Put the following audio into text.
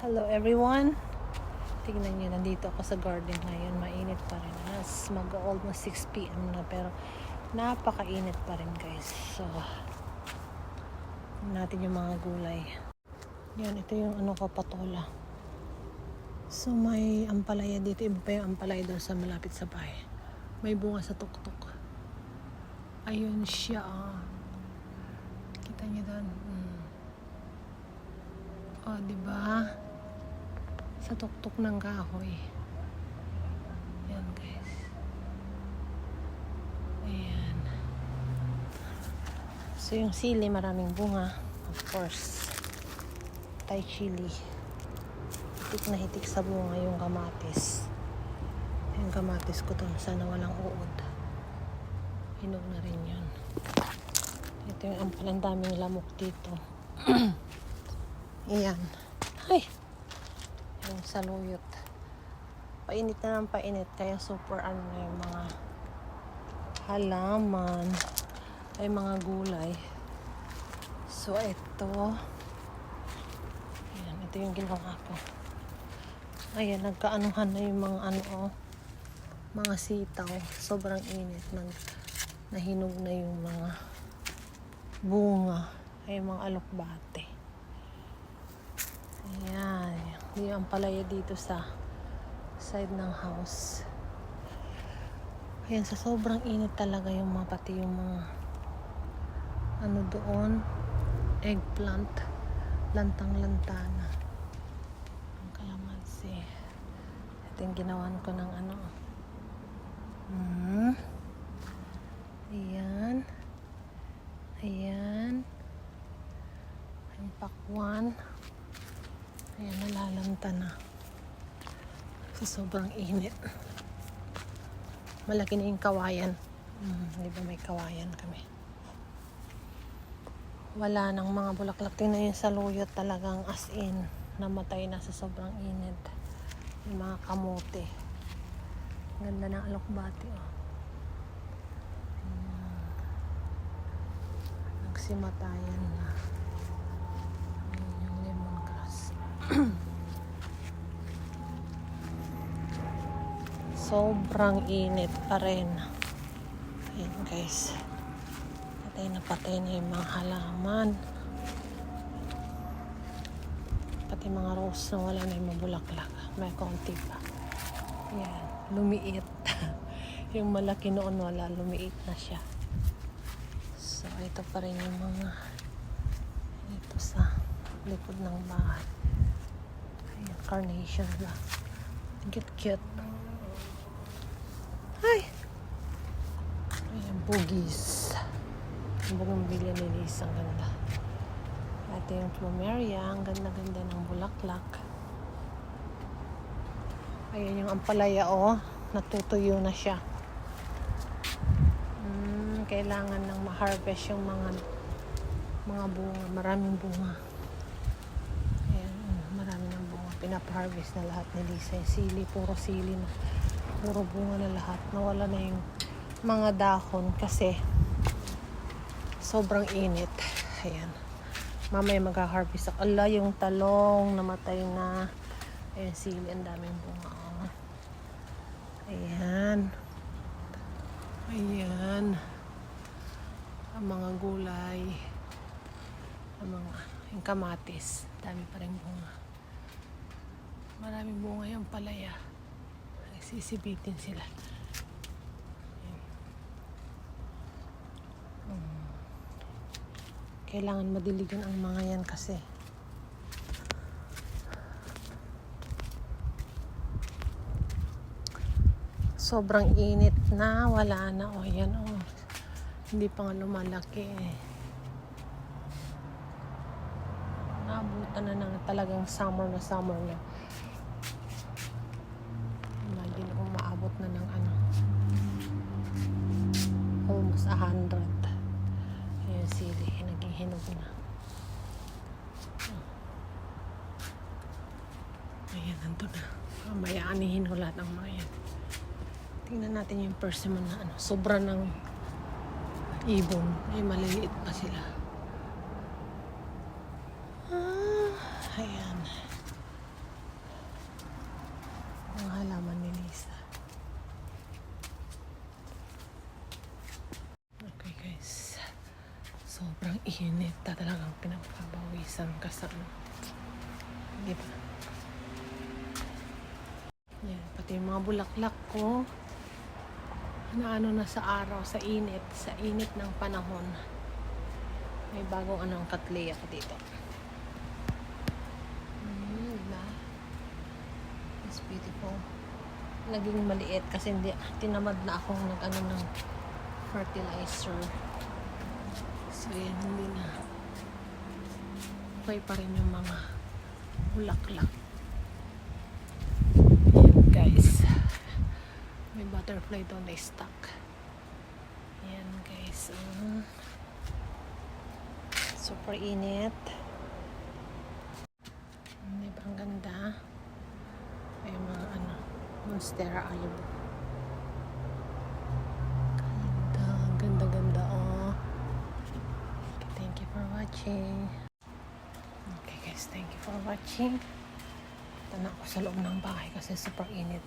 Hello everyone. Tingnan nyo, nandito ako sa garden ngayon. Mainit pa rin. Mag-almost 6 p.m. na, pero napakainit pa rin, guys. So, natin yung mga gulay. Yan, ito yung patola. So, may ampalaya dito. Iba pa yung ampalaya doon sa malapit sa bahay. May bunga sa tuktok. Ayun siya. Kita nyo doon. Oh, diba? Sa tuktok ng kahoy. Yan, guys. Ayan. So, yung sili, maraming bunga. Of course. Thai chili. Hitik na hitik sa bunga yung kamatis. Yung kamatis ko to. Sana walang uod. Hinog na rin yun. Ito yung ampalang daming lamok dito. Ayan. Ay! Yung saluyot. Painit na ng painit. Kaya super na yung mga halaman. Ay mga gulay. So, ito. Ayan. Ito yung ginawa ko. Ayan. Nagkaanuhan na yung mga mga sitaw. Sobrang init. Nahinog na yung mga bunga. Ay mga alokbate. Ayan. Yung ampalaya dito sa side ng house. Ayan, sa sobrang init talaga yung pati yung mga doon, eggplant, lantang-lantana, ang kalamansi. Ito yung ginawan ko ng ayan, ayan, yung pakwan. Ayan, nalalanta na. Sa sobrang init. Malaki na yung kawayan. Di ba may kawayan kami? Wala nang mga bulaklak. Tingnan yung saluyot talagang as in. Namatay na sa sobrang init. Yung mga kamote. Ganda ng alokbati. Nagsimatayan na. Sobrang init pa rin. Ayan, guys. Patay na yung mga halaman. Pati mga rose na wala na yung mabulaklak. May konti pa. Ayan, lumiit. Yung malaki noon wala, lumiit na siya. So, ito pa rin yung mga ito sa likod ng bahay. Ayan, carnation lang. Cute. Ay! Ayan, bugis. Ang bugimbilya ni Lisa, ang ganda. Ito yung plumeria, ang ganda-ganda ng bulaklak. Ayan yung ampalaya, natutuyo na siya. Kailangan nang ma-harvest yung mga bunga. Maraming bunga. Ayan, marami ng bunga. Pinap-harvest na lahat ni Lisa. Yung sili, puro sili na. Puro bunga na lahat. Nawala na yung mga dahon kasi sobrang init. Ayan. Mamaya mag-harvest ako. Ala, yung talong namatay na. Ayan, sili. Ang daming bunga. Ayan. Ang mga gulay. Yung kamatis. Dami pa rin bunga. Maraming bunga yung palaya. Sisibitin sila. Kailangan madiligan ang mga yan kasi sobrang init na, wala na. Yan hindi pa nga lumalaki Naabutan na talagang summer na. Imagine kung maabot na ng almost 100. Ayan, sili, naging hinog na. Ayan, nandun na. Mamaya anihin ko lahat ng mga yan. Tingnan natin yung persimmon na sobra ng ibon. Ay, maliliit pa sila. Ayan. init na talagang pinagpapawisan ka sa ano. Di ba? Yan, pati yung mga bulaklak ko na ano na sa araw, sa init ng panahon. May bagong anong katleya ko dito. Diba? It's beautiful. Naging maliit kasi hindi, tinamad na akong nag-ano ng fertilizer. So yan, hindi na. Okay pa rin yung mga bulaklak. Yan guys. May butterfly doon na stuck. Yan guys. Super init. Di ba ang ganda? May mga ano, monstera olive. Ganda oh. Okay, thank you for watching. Okay guys, thank you for watching. Punta na ako sa loob ng bahay kasi super init.